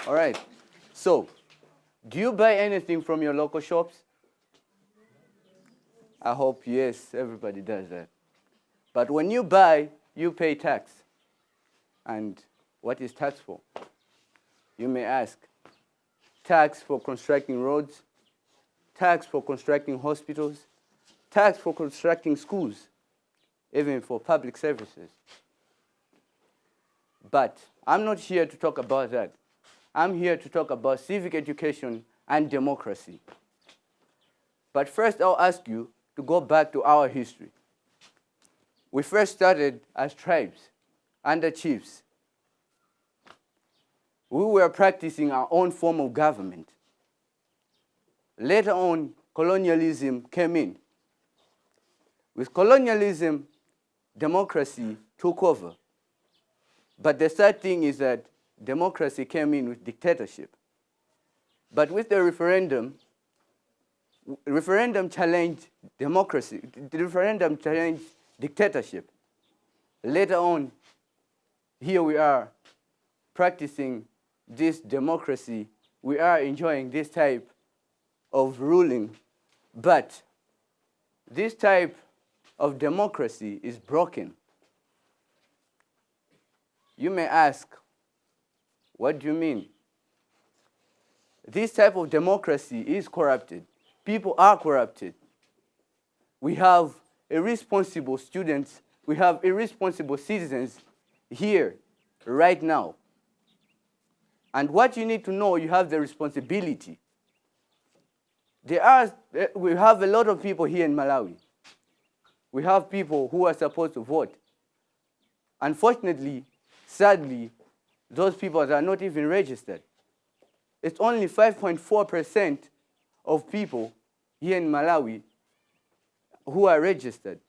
All right. So, do you buy anything from your local shops? I hope yes, everybody does that. But when you buy, you pay tax. And what is tax for? You may ask. Tax for constructing roads, tax for constructing hospitals, tax for constructing schools, even for public services. But I'm not here to talk about that. I'm here to talk about civic education and democracy. But first, I'll ask you to go back to our history. We first started as tribes, under chiefs. We were practicing our own form of government. Later on, colonialism came in. With colonialism, democracy took over. But the sad thing is that democracy came in with dictatorship. But with the referendum challenged democracy. The referendum challenged dictatorship. Later on, here we are practicing this democracy. We are enjoying this type of ruling. But this type of democracy is broken. You may ask, what do you mean? This type of democracy is corrupted. People are corrupted. We have irresponsible students, we have irresponsible citizens here, right now. And what you need to know, you have the responsibility. We have a lot of people here in Malawi. We have people who are supposed to vote. Unfortunately, sadly, those people are not even registered. It's only 5.4% of people here in Malawi who are registered.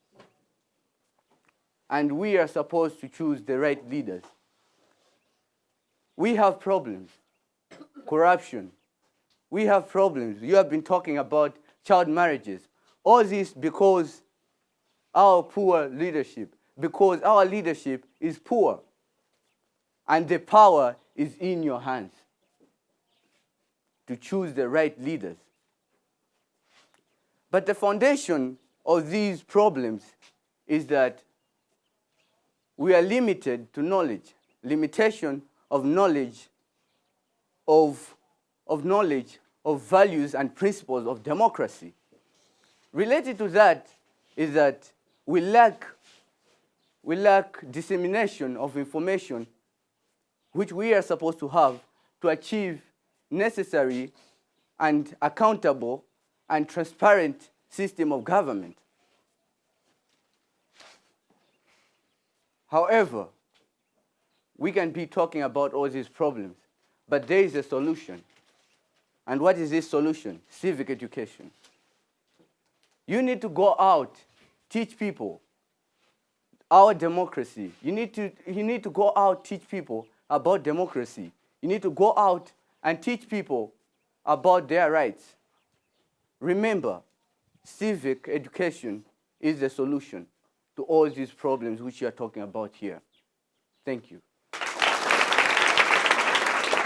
And we are supposed to choose the right leaders. We have problems. Corruption. We have problems. You have been talking about child marriages. All this because our poor leadership, because our leadership is poor. And the power is in your hands to choose the right leaders. But the foundation of these problems is that we are limited to knowledge, limitation of knowledge, of values and principles of democracy. Related to that is that we lack dissemination of information which we are supposed to have to achieve necessary and accountable and transparent system of government. However, we can be talking about all these problems, but there is a solution. And what is this solution? Civic education. You need to go out, teach people our democracy. You need to go out, teach people about democracy. You need to go out and teach people about their rights. Remember, civic education is the solution to all these problems which you are talking about here. Thank you.